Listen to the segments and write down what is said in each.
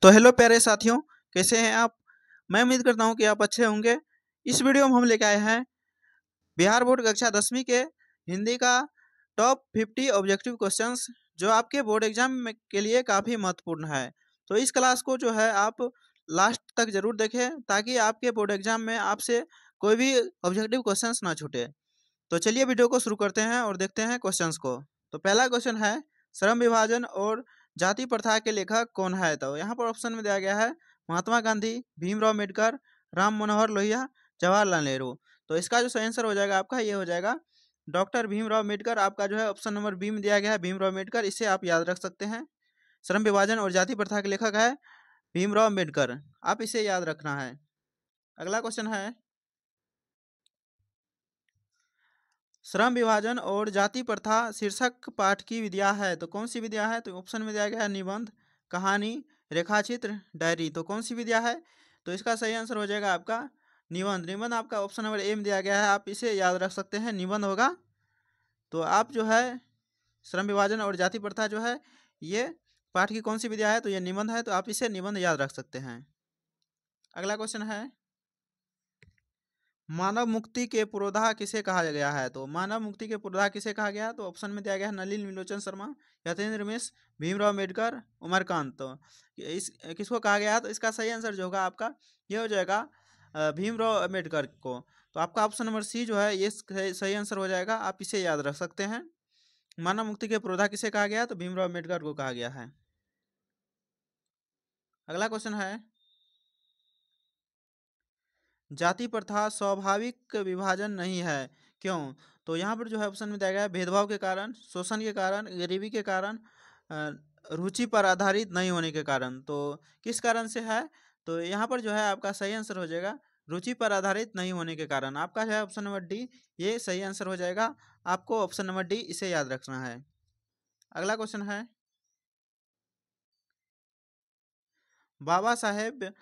तो हेलो प्यारे साथियों, कैसे हैं आप। मैं उम्मीद करता हूं कि आप अच्छे होंगे। इस वीडियो में हम लेके आए हैं बिहार बोर्ड कक्षा 10वीं के हिंदी का टॉप 50 ऑब्जेक्टिव क्वेश्चंस जो आपके बोर्ड एग्जाम के लिए काफ़ी महत्वपूर्ण है। तो इस क्लास को जो है आप लास्ट तक जरूर देखें ताकि आपके बोर्ड एग्जाम में आपसे कोई भी ऑब्जेक्टिव क्वेश्चंस ना छूटे। तो चलिए वीडियो को शुरू करते हैं और देखते हैं क्वेश्चंस को। तो पहला क्वेश्चन है, श्रम विभाजन और जाति प्रथा के लेखक कौन है। तो यहाँ पर ऑप्शन में दिया गया है महात्मा गांधी, भीमराव अम्बेडकर, राम मनोहर लोहिया, जवाहरलाल नेहरू। तो इसका जो सही आंसर हो जाएगा आपका ये हो जाएगा डॉक्टर भीमराव अम्बेडकर। आपका जो है ऑप्शन नंबर बी में दिया गया है भीमराव अम्बेडकर, इसे आप याद रख सकते हैं। श्रम विभाजन और जाति प्रथा के लेखक है भीमराव अम्बेडकर, आप इसे याद रखना है। अगला क्वेश्चन है, श्रम विभाजन और जाति प्रथा शीर्षक पाठ की विधिया है। तो कौन सी विधिया है। तो ऑप्शन में दिया गया है निबंध, कहानी, रेखाचित्र, डायरी। तो कौन सी विधिया है। तो इसका सही आंसर हो जाएगा आपका निबंध। निबंध आपका ऑप्शन नंबर ए में दिया गया है, आप इसे याद रख सकते हैं, निबंध होगा। तो आप जो है श्रम विभाजन और जाति प्रथा जो है ये पाठ की कौन सी विधिया है। तो ये निबंध है, तो आप इसे निबंध याद रख सकते हैं। अगला क्वेश्चन है, मानव मुक्ति के पुरोधा किसे कहा गया है। तो मानव मुक्ति के पुरोधा किसे कहा गया है। तो ऑप्शन में दिया गया है नलिन विलोचन शर्मा, यतीन्द्र मिश्र, भीमराव अम्बेडकर, उमरकांत। तो इस किसको कहा गया है। तो इसका सही आंसर जो होगा आपका ये हो जाएगा भीमराव अम्बेडकर को। तो आपका ऑप्शन नंबर सी जो है ये सही आंसर हो जाएगा, आप इसे याद रख सकते हैं। मानव मुक्ति के पुरोधा किसे कहा गया। तो भीमराव अम्बेडकर को कहा गया है। अगला क्वेश्चन है, जाति प्रथा स्वाभाविक विभाजन नहीं है, क्यों। तो यहाँ पर जो है ऑप्शन में दिया गया है भेदभाव के कारण, शोषण के कारण, गरीबी के कारण, रुचि पर आधारित नहीं होने के कारण। तो किस कारण से है। तो यहाँ पर जो है आपका सही आंसर हो जाएगा रुचि पर आधारित नहीं होने के कारण। आपका जो है ऑप्शन नंबर डी ये सही आंसर हो जाएगा। आपको ऑप्शन नंबर डी इसे याद रखना है। अगला क्वेश्चन है, बाबा साहेब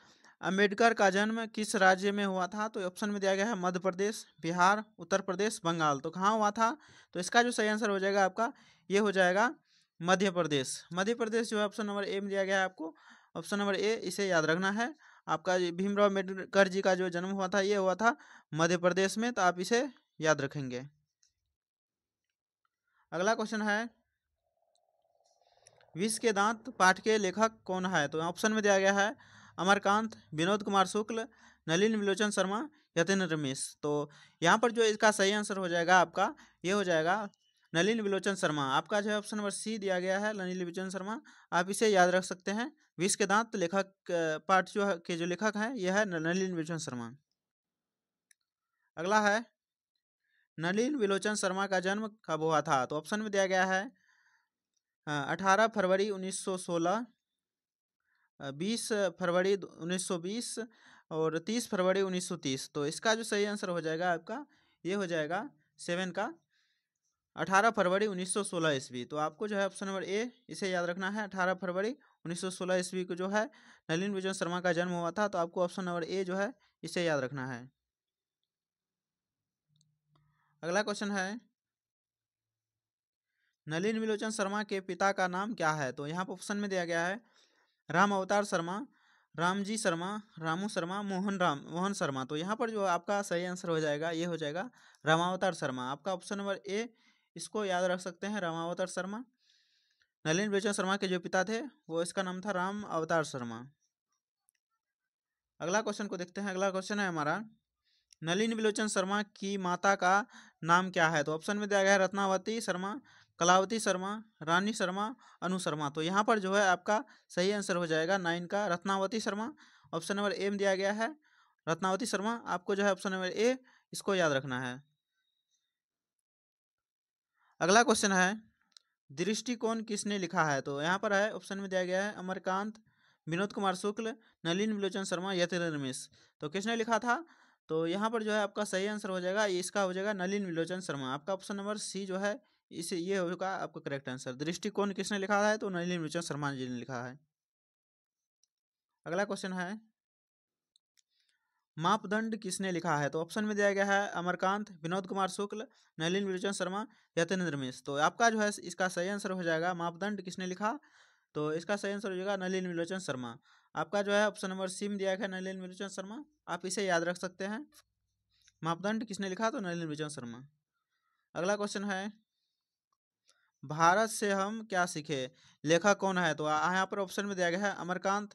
अम्बेडकर का जन्म किस राज्य में हुआ था। तो ऑप्शन में दिया गया है मध्य प्रदेश, बिहार, उत्तर प्रदेश, बंगाल। तो कहाँ हुआ था। तो इसका जो सही आंसर हो जाएगा आपका ये हो जाएगा मध्य प्रदेश। मध्य प्रदेश जो है ऑप्शन नंबर ए में दिया गया है आपको, ऑप्शन नंबर ए इसे याद रखना है। आपका भीमराव अम्बेडकर जी का जो जन्म हुआ था ये हुआ था मध्य प्रदेश में, तो आप इसे याद रखेंगे। अगला क्वेश्चन है, विष के दांत पाठ के लेखक कौन है। तो ऑप्शन में दिया गया है अमरकांत, विनोद कुमार शुक्ल, नलिन विलोचन शर्मा, यतीन्द्र मिश्र। तो यहाँ पर जो इसका सही आंसर हो जाएगा आपका ये हो जाएगा नलिन विलोचन शर्मा। आपका जो है ऑप्शन नंबर सी दिया गया है नलिन विलोचन शर्मा, आप इसे याद रख सकते हैं। विष के दांत लेखक पाठ जो है के जो लेखक हैं यह है नलिन विलोचन शर्मा। अगला है, नलिन विलोचन शर्मा का जन्म कब हुआ था। तो ऑप्शन में दिया गया है 18 फरवरी 1916, 20 फरवरी 1920 और 30 फरवरी 1930। तो इसका जो सही आंसर हो जाएगा आपका ये हो जाएगा 7 का 18 फरवरी 1916 ईस्वी। तो आपको जो है ऑप्शन नंबर ए इसे याद रखना है। 18 फरवरी 1916 ईस्वी को जो है नलिन विजय शर्मा का जन्म हुआ था, तो आपको ऑप्शन नंबर ए जो है इसे याद रखना है। अगला क्वेश्चन है, नलिन विलोचन शर्मा के पिता का नाम क्या है। तो यहाँ पर ऑप्शन में दिया गया है राम अवतार शर्मा, रामजी शर्मा, रामू शर्मा, मोहन शर्मा। तो यहाँ पर जो आपका सही आंसर हो जाएगा ये हो जाएगा रामावतार शर्मा। आपका ऑप्शन नंबर ए इसको याद रख सकते हैं, रामावतार शर्मा। नलिन विलोचन शर्मा के जो पिता थे वो इसका नाम था राम अवतार शर्मा। अगला क्वेश्चन को देखते हैं। अगला क्वेश्चन है हमारा, नलिन विलोचन शर्मा की माता का नाम क्या है। तो ऑप्शन में दिया गया है रत्नावती शर्मा, कलावती शर्मा, रानी शर्मा, अनु शर्मा। तो यहाँ पर जो है आपका सही आंसर हो जाएगा 9 का Ratnavati Sharma. Option number A में दिया गया है रत्नावती शर्मा। आपको जो है ऑप्शन नंबर ए इसको याद रखना है। अगला क्वेश्चन है, दृष्टिकोण किसने लिखा है। तो यहाँ पर है ऑप्शन में दिया गया है अमरकांत, विनोद कुमार शुक्ल, नलिन विलोचन शर्मा, यतीन्द्र मिश्र। तो किसने लिखा था। तो यहाँ पर जो है आपका सही आंसर हो जाएगा इसका हो जाएगा नलिन विलोचन शर्मा। आपका ऑप्शन नंबर सी जो है इसे ये होगा आपका करेक्ट आंसर। दृष्टिकोण किसने लिखा है। तो नलिन विलोचन शर्मा जी ने लिखा है। अगला क्वेश्चन है, मापदंड किसने लिखा है। तो ऑप्शन में दिया गया है अमरकांत, विनोद कुमार शुक्ल, नलिन विलोचन शर्मा, यतीन्द्र मिश्र। तो आपका जो है इसका सही आंसर हो जाएगा मापदंड किसने लिखा तो इसका सही आंसर हो जाएगा नलिन विलोचन शर्मा। आपका जो है ऑप्शन नंबर सी में दिया गया है नलिन विलोचन शर्मा, आप इसे याद रख सकते हैं। मापदंड किसने लिखा, तो नलिन विलोचन शर्मा। अगला क्वेश्चन है भारत से हम क्या सीखे, लेखक कौन है, तो यहाँ पर ऑप्शन में दिया गया है अमरकांत,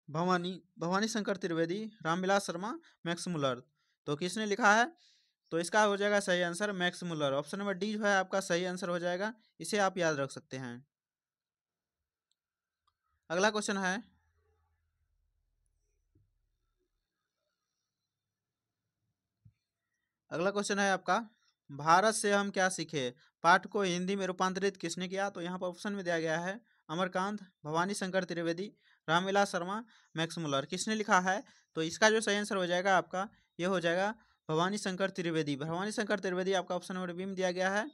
भवानी भवानी शंकर त्रिवेदी, रामविलास शर्मा, मैक्स मुलर। तो किसने लिखा है, तो इसका हो जाएगा सही answer Max Muller. Option number D जो है आपका सही आंसर हो जाएगा, इसे आप याद रख सकते हैं। अगला क्वेश्चन है अगला क्वेश्चन है आपका भारत से हम क्या सीखे, पाठ को हिंदी में रूपांतरित किसने किया, तो यहाँ पर ऑप्शन में दिया गया है अमरकांत, भवानी शंकर त्रिवेदी, रामविलास शर्मा, मैक्स मुलर। किसने लिखा है, तो इसका जो सही आंसर हो जाएगा आपका ये हो जाएगा भवानी शंकर त्रिवेदी। भवानी शंकर त्रिवेदी आपका ऑप्शन नंबर बी में दिया गया है।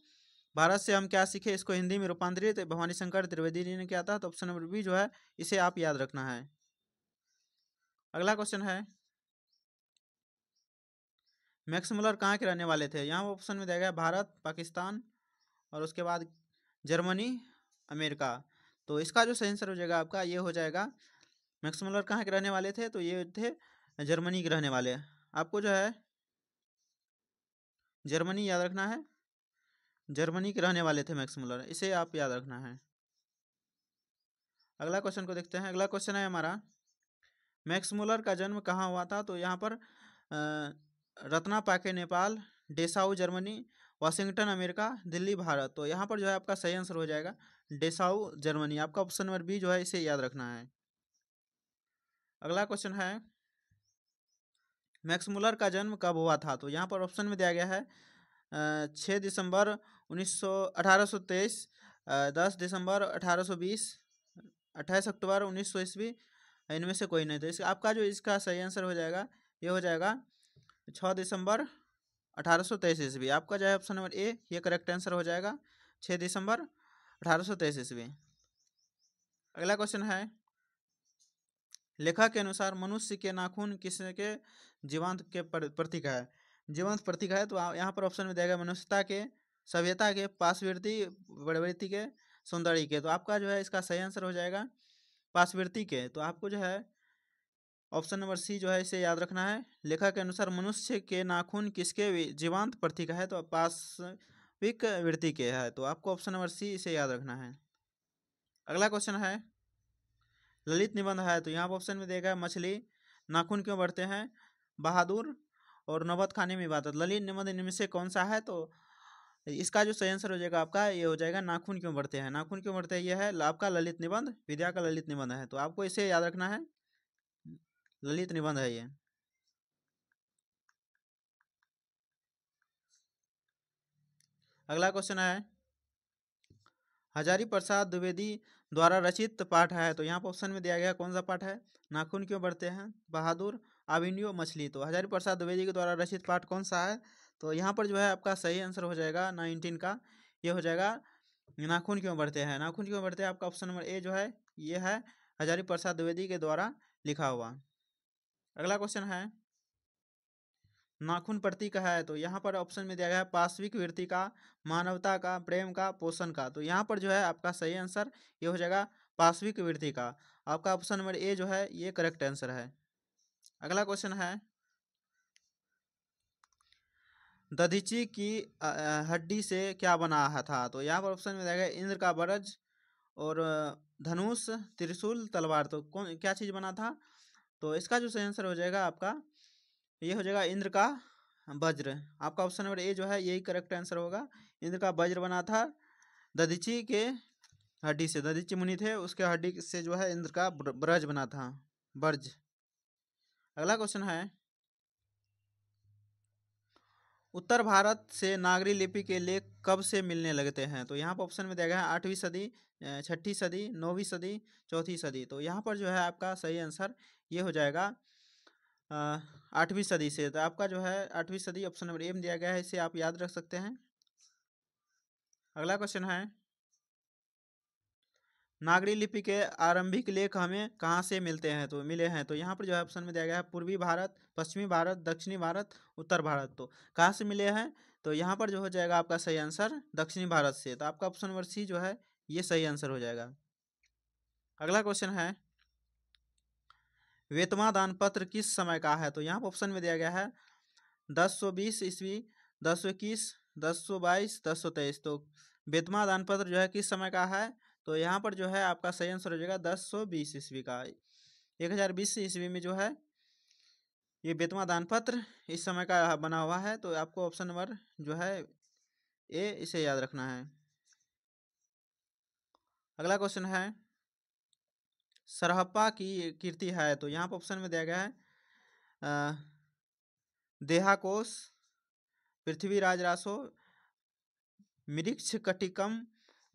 भारत से हम क्या सीखे इसको हिंदी में रूपांतरित भवानी शंकर त्रिवेदी जी ने किया था, तो ऑप्शन नंबर बी जो है इसे आप याद रखना है। अगला क्वेश्चन है मैक्स मुलर कहाँ के रहने वाले थे, यहाँ ऑप्शन में दिया गया भारत, पाकिस्तान और उसके बाद जर्मनी, अमेरिका। तो इसका जो सही आंसर हो जाएगा आपका ये हो जाएगा मैक्स मुलर कहाँ के रहने वाले थे, तो ये थे जर्मनी के रहने वाले। आपको जो है जर्मनी याद रखना है, जर्मनी के रहने वाले थे मैक्स मुलर, इसे आप याद रखना है। अगला क्वेश्चन को देखते हैं। अगला क्वेश्चन है हमारा मैक्स मुलर का जन्म कहाँ हुआ था, तो यहाँ पर Ratnapark Nepal, Dessau Germany, Washington America, Delhi Bharat. तो यहाँ पर जो है आपका सही आंसर हो जाएगा डेसाऊ जर्मनी। आपका ऑप्शन नंबर बी जो है इसे याद रखना है। अगला क्वेश्चन है मैक्स मुलर का जन्म कब हुआ था, तो यहाँ पर ऑप्शन में दिया गया है 6 दिसंबर 1823, 10 दिसंबर 1820, 28 अक्टूबर 1900 ईस्वी, इनमें से कोई नहीं। तो इस आपका जो इसका सही आंसर हो जाएगा ये हो जाएगा 6 दिसंबर 1823 ईस्वी। आपका जो है ऑप्शन नंबर ए ये करेक्ट आंसर हो जाएगा 6 दिसंबर 1823 ईस्वी। अगला क्वेश्चन है लेखक के अनुसार मनुष्य के नाखून किसके जीवांत के प्रतीक है, जीवंत प्रतीक है। तो यहाँ पर ऑप्शन में दिया गया मनुष्यता के, सभ्यता के, पाशवृत्ति प्रवृत्ति के, सौंदर्य के। तो आपका जो है इसका सही आंसर हो जाएगा पाशवृत्ति के। तो आपको जो है ऑप्शन नंबर सी जो है इसे याद रखना है। लेखक के अनुसार मनुष्य के नाखून किसके जीवांत प्रतीक है, तो पाशविक वृत्ति के है। तो आपको ऑप्शन नंबर सी इसे याद रखना है। अगला क्वेश्चन है ललित निबंध है, तो यहाँ पर ऑप्शन में देगा मछली नाखून क्यों बढ़ते हैं, बहादुर और नौबत खाने में इबादत। ललित निबंध इनमें से कौन सा है, तो इसका जो सही आंसर हो जाएगा आपका ये हो जाएगा नाखून क्यों बढ़ते हैं। नाखून क्यों बढ़ते हैं ये है आपका ललित निबंध, विद्या का ललित निबंध है। तो आपको इसे याद रखना है, ललित निबंध है ये। अगला क्वेश्चन है हजारी प्रसाद द्विवेदी द्वारा रचित पाठ है, तो यहाँ पर ऑप्शन में दिया गया कौन सा पाठ है, नाखून क्यों बढ़ते हैं, बहादुर, अभिनयो, मछली। तो हजारी प्रसाद द्विवेदी के द्वारा रचित पाठ कौन सा है, तो यहाँ पर जो है आपका सही आंसर हो जाएगा 19 का ये हो जाएगा नाखून क्यों बढ़ते हैं। नाखून क्यों बढ़ते हैं आपका ऑप्शन नंबर ए जो है ये है हजारी प्रसाद द्विवेदी के द्वारा लिखा हुआ। अगला क्वेश्चन है नाखून प्रतीक है, तो यहाँ पर ऑप्शन में दिया गया है पाशविक वृत्ति का, मानवता का, प्रेम का, पोषण का। तो यहाँ पर जो है आपका सही आंसर ये हो जाएगा पाशविक वृत्ति का। आपका ऑप्शन नंबर ए जो है ये करेक्ट आंसर है। अगला क्वेश्चन है दधीची की हड्डी से क्या बना था, तो यहाँ पर ऑप्शन में दिया गया इंद्र का वज्र और धनुष, त्रिशूल, तलवार। तो कौन क्या चीज़ बना था, तो इसका जो सही आंसर हो जाएगा आपका ये हो जाएगा इंद्र का वज्र। आपका ऑप्शन नंबर ए जो है यही करेक्ट आंसर होगा, इंद्र का वज्र बना था दधीची के हड्डी से। दधीची मुनि थे उसके हड्डी से जो है इंद्र का ब्रज बना था, ब्रज। अगला क्वेश्चन है उत्तर भारत से नागरी लिपि के लेख कब से मिलने लगते हैं, तो यहाँ पर ऑप्शन में दिया गया है 8वीं सदी, 6ठी सदी, 9वीं सदी, 4थी सदी। तो यहाँ पर जो है आपका सही आंसर ये हो जाएगा 8वीं सदी से। तो आपका जो है 8वीं सदी ऑप्शन नंबर ए में दिया गया है, इसे आप याद रख सकते हैं। अगला क्वेश्चन है नागरी लिपि के आरंभिक लेख हमें कहाँ से मिलते हैं, तो मिले हैं। तो यहाँ पर जो है ऑप्शन में दिया गया है पूर्वी भारत, पश्चिमी भारत, दक्षिणी भारत, उत्तर भारत। तो कहाँ से मिले हैं, तो यहाँ पर जो हो जाएगा आपका सही आंसर दक्षिणी भारत से। तो आपका ऑप्शन नंबर सी जो है ये सही आंसर हो जाएगा। अगला क्वेश्चन है वेतमा दान पत्र किस समय का है? तो यहाँ पर ऑप्शन में दिया गया है 1020 ईस्वी, 1021, 1022, 1023। तो वेतमा दान पत्र जो है किस समय का है? तो यहाँ पर जो है आपका सही आंसर हो जाएगा 1020 ईस्वी का। 1020 ईस्वी में जो है ये वेतमा दान पत्र इस समय का बना हुआ है। तो आपको ऑप्शन नंबर जो है ए इसे याद रखना है। अगला क्वेश्चन है सरहप्पा की कीर्ति है। तो यहाँ पर ऑप्शन में दिया गया है देहाकोश, पृथ्वीराज रासो, मृच्छकटिकम,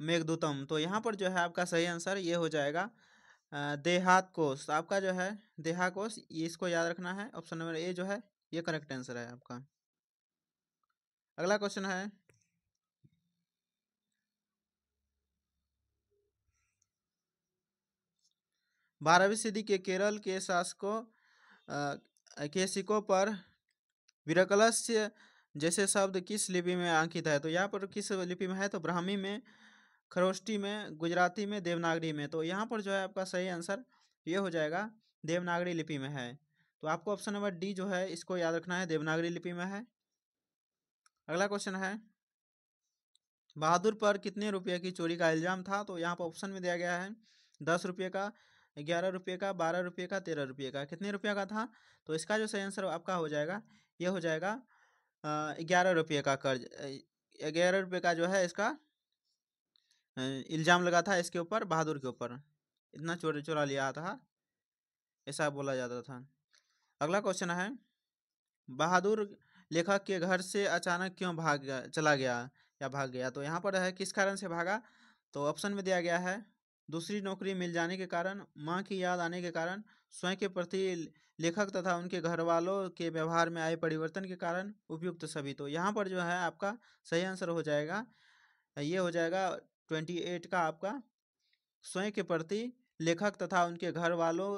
मेघदूतम। तो यहाँ पर जो है आपका सही आंसर ये हो जाएगा देहात कोश। आपका जो है देहाकोश, ये इसको याद रखना है। ऑप्शन नंबर ए जो है ये करेक्ट आंसर है आपका। अगला क्वेश्चन है 12वीं सदी के केरल के शासकों के सिक्कों पर विरकलस्य जैसे शब्द किस लिपि में अंकित है? तो यहाँ पर किस लिपि में है? तो ब्राह्मी में, खरोष्टी में, गुजराती में, देवनागरी में। तो यहाँ पर जो है आपका सही आंसर ये हो जाएगा देवनागरी लिपि में है। तो आपको ऑप्शन नंबर डी जो है इसको याद रखना है, देवनागरी लिपि में है। अगला क्वेश्चन है बहादुर पर कितने रुपये की चोरी का इल्जाम था? तो यहाँ पर ऑप्शन में दिया गया है 10 रुपये का, 11 रुपये का, 12 रुपये का, 13 रुपये का। कितने रुपये का था? तो इसका जो सही आंसर आपका हो जाएगा ये हो जाएगा 11 रुपये का कर्ज। 11 रुपये का जो है इसका इल्जाम लगा था इसके ऊपर, बहादुर के ऊपर। इतना चुरा लिया था ऐसा बोला जाता था। अगला क्वेश्चन है बहादुर लेखक के घर से अचानक क्यों चला गया या भाग गया? तो यहाँ पर है किस कारण से भागा? तो ऑप्शन में दिया गया है दूसरी नौकरी मिल जाने के कारण, माँ की याद आने के कारण, स्वयं के प्रति लेखक तथा उनके घर वालों के व्यवहार में आए परिवर्तन के कारण, उपयुक्त सभी। तो यहाँ पर जो है आपका सही आंसर हो जाएगा ये हो जाएगा 28 का आपका स्वयं के प्रति लेखक तथा उनके घर वालों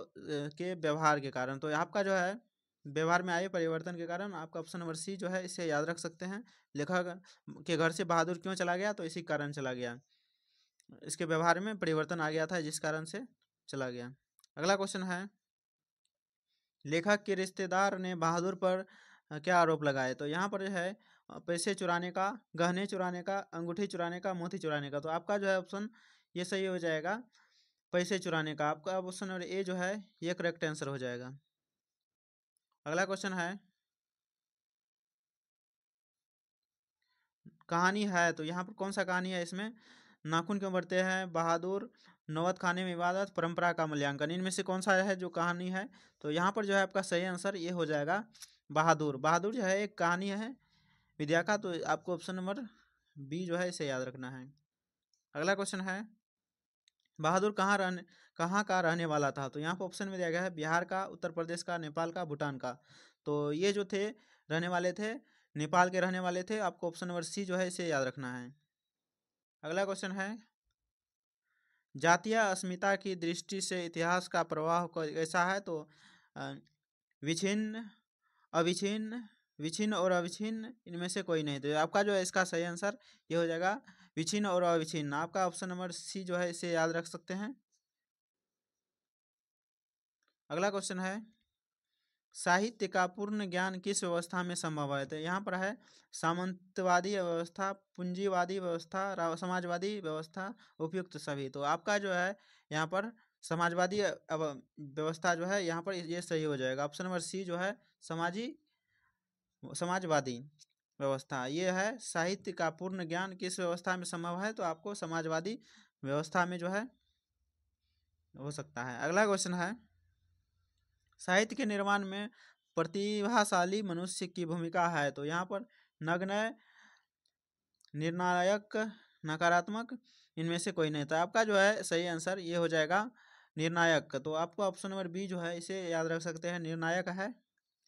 के व्यवहार के कारण। तो आपका जो है व्यवहार में आए परिवर्तन के कारण आपका ऑप्शन नंबर सी जो है इसे याद रख सकते हैं। लेखक के घर से बहादुर क्यों चला गया? तो इसी कारण चला गया, इसके व्यवहार में परिवर्तन आ गया था जिस कारण से चला गया। अगला क्वेश्चन है लेखक के रिश्तेदार ने बहादुर पर क्या आरोप लगाए? तो यहाँ पर जो है पैसे चुराने का, गहने चुराने का, अंगूठी चुराने का, मोती चुराने का। तो आपका जो है ऑप्शन ये सही हो जाएगा पैसे चुराने का। आपका ऑप्शन नंबर ए जो है ये करेक्ट आंसर हो जाएगा। अगला क्वेश्चन है कहानी है। तो यहाँ पर कौन सा कहानी है? इसमें नाखून क्यों बढ़ते हैं, बहादुर, नौबत खाने में इबादत, परंपरा का मूल्यांकन, इनमें से कौन सा है जो कहानी है? तो यहाँ पर जो है आपका सही आंसर ये हो जाएगा बहादुर। बहादुर जो है एक कहानी है विद्या का। तो आपको ऑप्शन नंबर बी जो है इसे याद रखना है। अगला क्वेश्चन है बहादुर कहाँ का रहने वाला था? तो यहाँ पर ऑप्शन में दिया गया है बिहार का, उत्तर प्रदेश का, नेपाल का, भूटान का। तो ये जो थे रहने वाले थे नेपाल के रहने वाले थे। आपको ऑप्शन नंबर सी जो है इसे याद रखना है। अगला क्वेश्चन है जातीय अस्मिता की दृष्टि से इतिहास का प्रवाह कैसा है? तो विच्छिन्न, अविच्छिन्न, विच्छिन्न और अविच्छिन्न, इनमें से कोई नहीं। तो आपका जो है इसका सही आंसर ये हो जाएगा विच्छिन्न और अविच्छिन्न। आपका ऑप्शन नंबर सी जो है इसे याद रख सकते हैं। अगला क्वेश्चन है साहित्य का पूर्ण ज्ञान किस व्यवस्था में संभव है? तो यहाँ पर है सामंतवादी व्यवस्था, पूंजीवादी व्यवस्था, समाजवादी व्यवस्था, उपयुक्त सभी। तो आपका जो है यहाँ पर समाजवादी व्यवस्था जो है यहाँ पर ये सही हो जाएगा। ऑप्शन नंबर सी जो है समाजवादी व्यवस्था ये है। साहित्य का पूर्ण ज्ञान किस व्यवस्था में संभव है? तो आपको समाजवादी व्यवस्था में जो है हो सकता है। अगला क्वेश्चन है साहित्य के निर्माण में प्रतिभाशाली मनुष्य की भूमिका है। तो यहाँ पर नग्न, निर्णायक, नकारात्मक, इनमें से कोई नहीं। तो आपका जो है सही आंसर ये हो जाएगा निर्णायक। तो आपको ऑप्शन नंबर बी जो है इसे याद रख सकते हैं, निर्णायक है।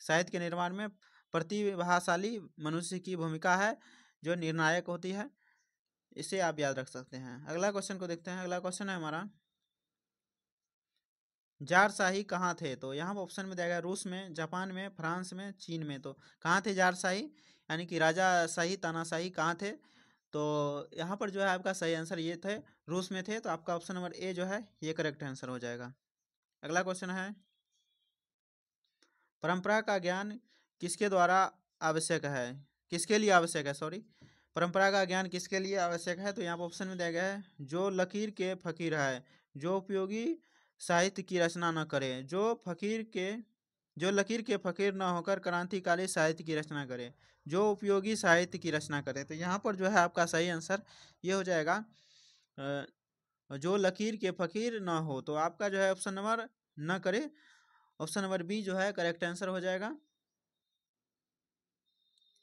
साहित्य के निर्माण में प्रतिभाशाली मनुष्य की भूमिका है जो निर्णायक होती है, इसे आप याद रख सकते हैं। अगला क्वेश्चन को देखते हैं। अगला क्वेश्चन है हमारा जार शाही कहाँ थे? तो यहाँ पर ऑप्शन में दिया गया रूस में, जापान में, फ्रांस में, चीन में। तो कहाँ थे जार शाही यानी कि राजा शाही, तानाशाही कहाँ थे? तो यहाँ पर जो है आपका सही आंसर ये थे, रूस में थे, तो आपका ऑप्शन नंबर ए जो है ये करेक्ट आंसर हो जाएगा। अगला क्वेश्चन है, परंपरा का ज्ञान किसके द्वारा आवश्यक है, किसके लिए आवश्यक है, सॉरी, परंपरा का ज्ञान किसके लिए आवश्यक है? तो यहाँ पर ऑप्शन में दिया गया है, जो लकीर के फकीर है, जो उपयोगी साहित्य की रचना न करे, जो लकीर के फकीर न होकर क्रांतिकारी साहित्य की रचना करे, जो उपयोगी साहित्य की रचना करे। तो यहाँ पर जो है आपका सही आंसर ये हो जाएगा, जो लकीर के फकीर न हो। तो आपका जो है ऑप्शन नंबर न करे, ऑप्शन नंबर बी जो है करेक्ट आंसर हो जाएगा।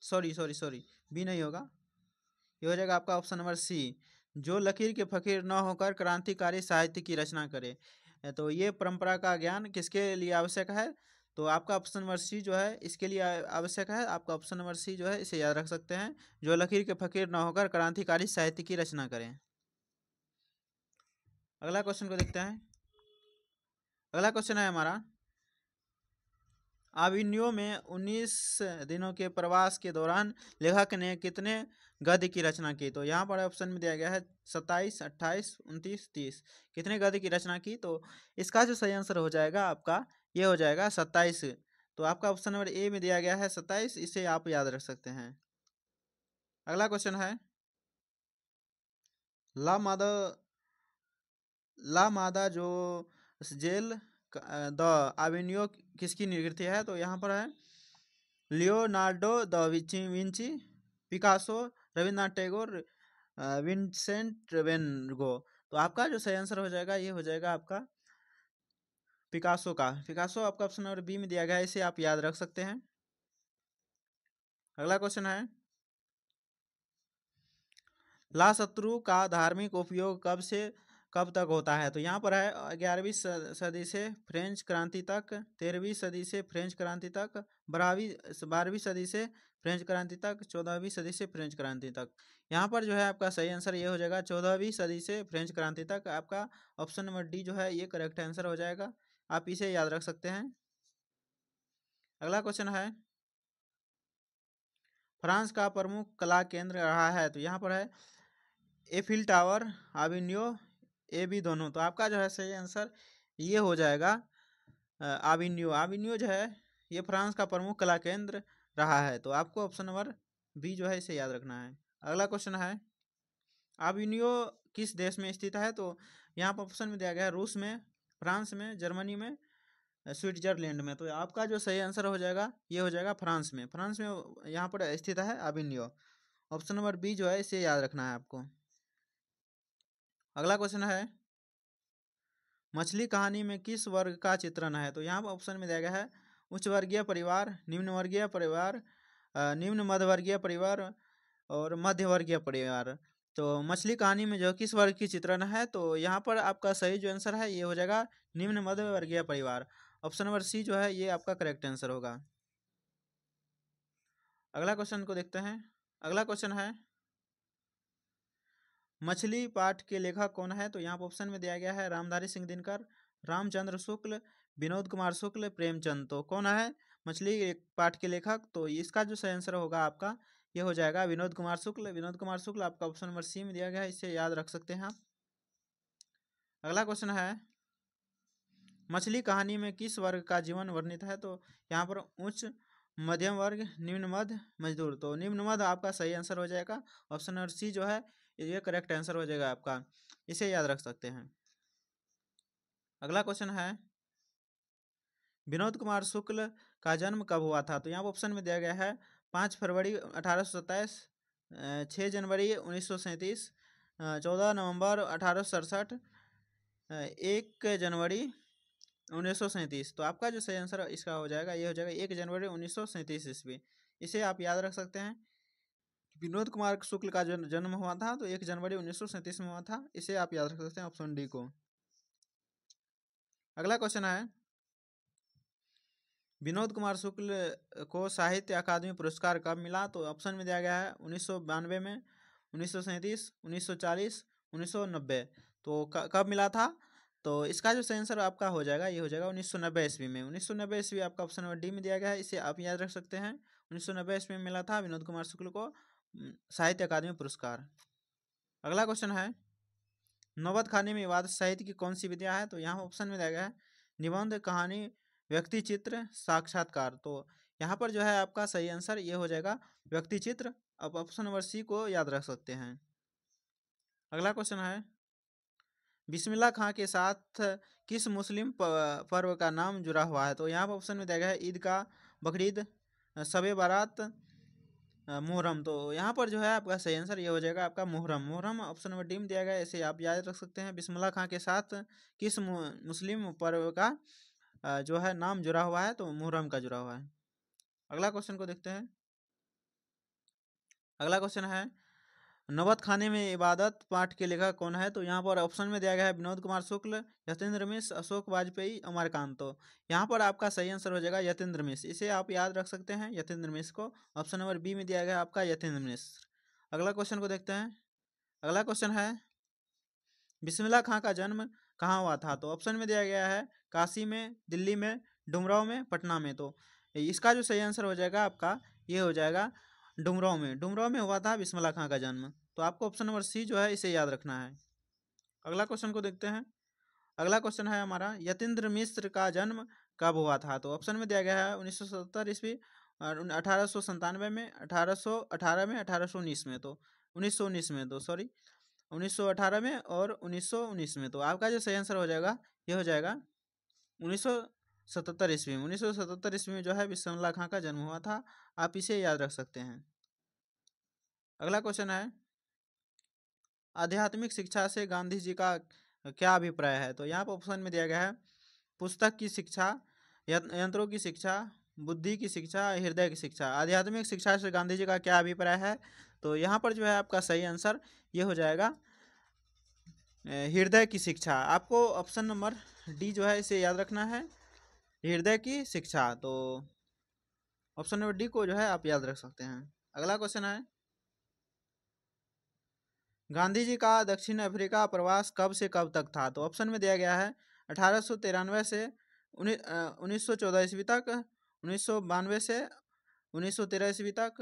सॉरी सॉरी सॉरी, बी नहीं होगा, ये हो जाएगा आपका ऑप्शन नंबर सी, जो लकीर के फकीर न होकर क्रांतिकारी साहित्य की रचना करे। तो ये परंपरा का ज्ञान किसके लिए आवश्यक है? तो आपका ऑप्शन नंबर सी जो है इसके लिए आवश्यक है। आपका ऑप्शन नंबर सी जो है इसे याद रख सकते हैं, जो लकीर के फकीर न होकर क्रांतिकारी साहित्य की रचना करें। अगला क्वेश्चन को देखते हैं। अगला क्वेश्चन है हमारा, अभिनयों में 19 दिनों के प्रवास के दौरान लेखक ने कितने गद्य की रचना की? तो यहाँ पर ऑप्शन में दिया गया है 27, 28, 29, 30। कितने गद्य की रचना की? तो इसका जो सही आंसर हो जाएगा आपका ये हो जाएगा 27। तो आपका ऑप्शन नंबर ए में दिया गया है 27, इसे आप याद रख सकते हैं। अगला क्वेश्चन है, ला मादा ला मादा जो जेल द आविनियो किसकी निर्कृति है? तो यहाँ पर है Leonardo da Vinci, Picasso, Rabindranath Tagore, Vincent van Gogh. तो आपका जो सही आंसर हो जाएगा ये हो जाएगा आपका पिकासो का। पिकासो आपका ऑप्शन नंबर बी में दिया गया है, इसे आप याद रख सकते हैं। अगला क्वेश्चन है, ला शत्रु का धार्मिक उपयोग कब से कब तक होता है? तो यहाँ पर है 11वीं सदी से फ्रेंच क्रांति तक, 13वीं सदी से फ्रेंच क्रांति तक, 12वीं सदी से फ्रेंच क्रांति तक, 14वीं सदी से फ्रेंच क्रांति तक। यहाँ पर जो है आपका सही आंसर ये हो जाएगा 14वीं सदी से फ्रेंच क्रांति तक। आपका ऑप्शन नंबर डी जो है ये करेक्ट आंसर हो जाएगा, आप इसे याद रख सकते हैं। अगला क्वेश्चन है, फ्रांस का प्रमुख कला केंद्र रहा है? तो यहाँ पर है एफिल टावर, आविनियो, ए बी दोनों। तो आपका जो है सही आंसर ये हो जाएगा आविनियो। आविनियो जो है ये फ्रांस का प्रमुख कला केंद्र रहा है। तो आपको ऑप्शन नंबर बी जो है इसे याद रखना है। अगला क्वेश्चन है, आविनियो किस देश में स्थित है? तो यहाँ पर ऑप्शन में दिया गया है रूस में, फ्रांस में, जर्मनी में, स्विट्जरलैंड में। तो आपका जो सही आंसर हो जाएगा ये हो जाएगा फ्रांस में। फ्रांस में यहाँ पर स्थित है आविनियो। ऑप्शन नंबर बी जो है इसे याद रखना है आपको। अगला क्वेश्चन है, मछली कहानी में किस वर्ग का चित्रण है? तो यहाँ पर ऑप्शन में दिया गया है उच्च वर्गीय परिवार, निम्न वर्गीय परिवार, निम्न मध्यवर्गीय परिवार और मध्य वर्गीय परिवार। तो मछली कहानी में जो किस वर्ग की चित्रण है? तो यहाँ पर आपका सही जो आंसर है ये हो जाएगा निम्न मध्य वर्गीय परिवार। ऑप्शन नंबर सी जो है ये आपका करेक्ट आंसर होगा। अगला क्वेश्चन को देखते हैं। अगला क्वेश्चन है, मछली पाठ के लेखक कौन है? तो यहाँ पर ऑप्शन में दिया गया है रामधारी सिंह दिनकर, रामचंद्र शुक्ल, विनोद कुमार शुक्ल, प्रेमचंद। तो कौन है मछली पाठ के लेखक? तो इसका जो सही आंसर होगा आपका ये हो जाएगा विनोद कुमार शुक्ल। विनोद कुमार शुक्ल आपका ऑप्शन नंबर सी में दिया गया है, इसे याद रख सकते हैं आप। अगला क्वेश्चन है, मछली कहानी में किस वर्ग का जीवन वर्णित है? तो यहाँ पर उच्च, मध्यम वर्ग, निम्न मध्य, मजदूर। तो निम्न मध्य आपका सही आंसर हो जाएगा। ऑप्शन नंबर सी जो है ये करेक्ट आंसर हो जाएगा आपका, इसे याद रख सकते हैं। अगला क्वेश्चन है, विनोद कुमार शुक्ल का जन्म कब हुआ था? तो यहाँ पर ऑप्शन में दिया गया है 5 फरवरी 1827, 6 जनवरी 1937, 14 नवंबर 1867, 1 जनवरी 1937। तो आपका जो सही आंसर इसका हो जाएगा ये हो जाएगा 1 जनवरी 1937 ईस्वी। इसे आप याद रख सकते हैं। विनोद कुमार शुक्ल का जो जन्म हुआ था तो 1 जनवरी 1937 में हुआ था, इसे आप याद रख सकते हैं ऑप्शन डी को। अगला क्वेश्चन है, विनोद कुमार शुक्ल को साहित्य अकादमी पुरस्कार कब मिला? तो ऑप्शन में दिया गया है 1992 में, 1937, 1940, 1990। तो कब मिला था? तो इसका जो सही आंसर आपका हो जाएगा ये हो जाएगा 1990 ईस्वी में। 1990 ईस्वी आपका ऑप्शन नंबर डी में दिया गया है, इसे आप याद रख सकते हैं। 1990 ईस्वी में मिला था विनोद कुमार शुक्ल को साहित्य अकादमी पुरस्कार। अगला क्वेश्चन है नौबत खाने में इबादत साहित्य की कौन सी विधा है? तो यहाँ ऑप्शन में दिया गया है निबंध, कहानी, व्यक्ति चित्र, साक्षात्कार। तो यहाँ पर जो है आपका सही आंसर ये हो जाएगा व्यक्ति चित्र। अब ऑप्शन नंबर सी को याद रख सकते हैं। अगला क्वेश्चन है बिस्मिल्लाह खां के साथ किस मुस्लिम पर्व का नाम जुड़ा हुआ है? तो यहाँ पर ऑप्शन में दिया गया है ईद का, बकरीद, शबे बारात, मुहर्रम। तो यहाँ पर जो है आपका सही आंसर ये हो जाएगा आपका Muharram. Muharram option number D में दिया गया है, इसे आप याद रख सकते हैं। बिस्मिल्लाह खां के साथ किस मुस्लिम पर्व का जो है नाम जुड़ा हुआ है? तो मुहर्रम का जुड़ा हुआ है। अगला क्वेश्चन को देखते हैं। अगला क्वेश्चन है नौबत खाने में इबादत पाठ के लेखक कौन है? तो यहाँ पर ऑप्शन में दिया गया है विनोद कुमार शुक्ल, यतीन्द्र मिश्र, अशोक वाजपेयी, अमरकांत। तो यहाँ पर आपका सही आंसर हो जाएगा यतीन्द्र मिश्र। इसे आप याद रख सकते हैं यतीन्द्र मिश्र को। ऑप्शन नंबर बी में दिया गया है आपका यतीन्द्र मिश्र। अगला क्वेश्चन को देखते हैं। अगला क्वेश्चन है बिस्मिल्लाह खां का जन्म कहाँ हुआ था? तो ऑप्शन में दिया गया है काशी में, दिल्ली में, डुमरांव में, पटना में। तो इसका जो सही आंसर हो जाएगा आपका ये हो जाएगा डुमरांव में। डुमरांव में हुआ था बिस्मिल्लाह खां का जन्म। तो आपको ऑप्शन नंबर सी जो है इसे याद रखना है। अगला क्वेश्चन को देखते हैं। अगला क्वेश्चन है हमारा यतीन्द्र मिश्र का जन्म कब हुआ था? तो ऑप्शन में दिया गया है 1977 ईस्वी, 1897 में, 1818 में, 1819 में। तो 1919 में, तो सॉरी 1918 में और 1919 में। तो आपका जो सही आंसर हो जाएगा ये हो जाएगा 1977 ईस्वी में। 1977 ईस्वी में जो है बिस्मिल्लाह खां का जन्म हुआ था। आप इसे याद रख सकते हैं। अगला क्वेश्चन है आध्यात्मिक शिक्षा से गांधी जी का क्या अभिप्राय है? तो यहाँ पर ऑप्शन में दिया गया है पुस्तक की शिक्षा, यंत्रों की शिक्षा, बुद्धि की शिक्षा, हृदय की शिक्षा। आध्यात्मिक शिक्षा से गांधी जी का क्या अभिप्राय है? तो यहाँ पर जो है आपका सही आंसर ये हो जाएगा हृदय की शिक्षा। आपको ऑप्शन नंबर डी जो है इसे याद रखना है, हृदय की शिक्षा। तो ऑप्शन नंबर डी को जो है आप याद रख सकते हैं। अगला क्वेश्चन है गांधी जी का दक्षिण अफ्रीका प्रवास कब से कब तक था? तो ऑप्शन में दिया गया है 1893 से 1914 ईस्वी तक, 1992 से 1913 ईस्वी तक,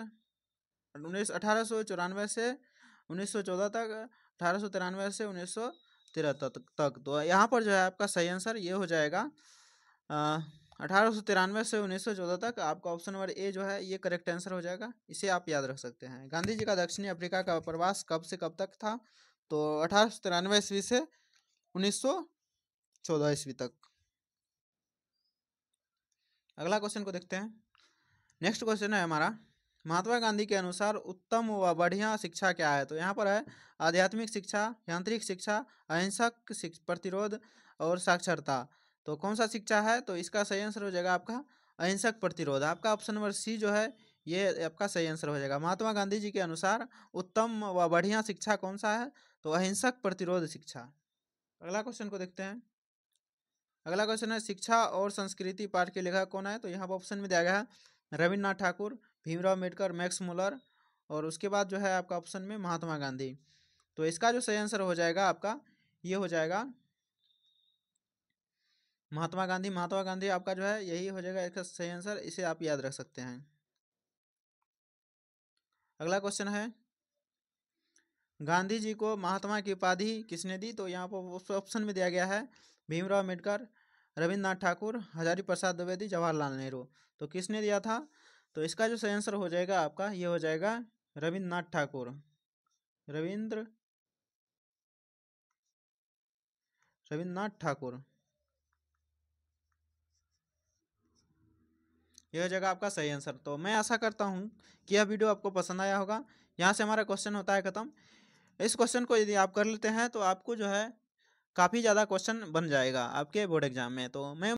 1894 से 1914 तक, 1893 से 1913 तक। तो यहाँ पर जो है आपका सही आंसर ये हो जाएगा 1893 से 1914 तक। आपका ऑप्शन नंबर ए जो है ये करेक्ट आंसर हो जाएगा। इसे आप याद रख सकते हैं। गांधी जी का दक्षिणी अफ्रीका का प्रवास कब से कब तक था? तो 1893 ईस्वी से 1914 ईस्वी तक। अगला क्वेश्चन को देखते हैं। नेक्स्ट क्वेश्चन है हमारा महात्मा गांधी के अनुसार उत्तम व बढ़िया शिक्षा क्या है? तो यहाँ पर है आध्यात्मिक शिक्षा, यांत्रिक शिक्षा, अहिंसक प्रतिरोध और साक्षरता। तो कौन सा शिक्षा है? तो इसका सही आंसर हो जाएगा आपका अहिंसक प्रतिरोध। आपका ऑप्शन नंबर सी जो है ये आपका सही आंसर हो जाएगा। महात्मा गांधी जी के अनुसार उत्तम व बढ़िया शिक्षा कौन सा है? तो अहिंसक प्रतिरोध शिक्षा। अगला क्वेश्चन को देखते हैं। अगला क्वेश्चन है शिक्षा और संस्कृति पाठ के लेखक कौन है? तो यहाँ पर ऑप्शन में दिया गया है रविन्द्रनाथ ठाकुर, भीमराव अम्बेडकर, मैक्स मुलर और उसके बाद जो है आपका ऑप्शन में महात्मा गांधी। तो इसका जो सही आंसर हो जाएगा आपका ये हो जाएगा महात्मा गांधी। महात्मा गांधी आपका जो है यही हो जाएगा इसका सही आंसर। इसे आप याद रख सकते हैं। अगला क्वेश्चन है गांधी जी को महात्मा की उपाधि किसने दी? तो यहाँ पर ऑप्शन में दिया गया है भीमराव अम्बेडकर, रविन्द्रनाथ ठाकुर, हजारी प्रसाद द्विवेदी, जवाहरलाल नेहरू। तो किसने दिया था? तो इसका जो सही आंसर हो जाएगा आपका ये हो जाएगा रविन्द्रनाथ ठाकुर। रविन्द्रनाथ ठाकुर ये हो जाएगा आपका सही आंसर। तो मैं आशा करता हूँ कि यह वीडियो आपको पसंद आया होगा। यहाँ से हमारा क्वेश्चन होता है खत्म। इस क्वेश्चन को यदि आप कर लेते हैं तो आपको जो है काफ़ी ज़्यादा क्वेश्चन बन जाएगा आपके बोर्ड एग्जाम में। तो मैं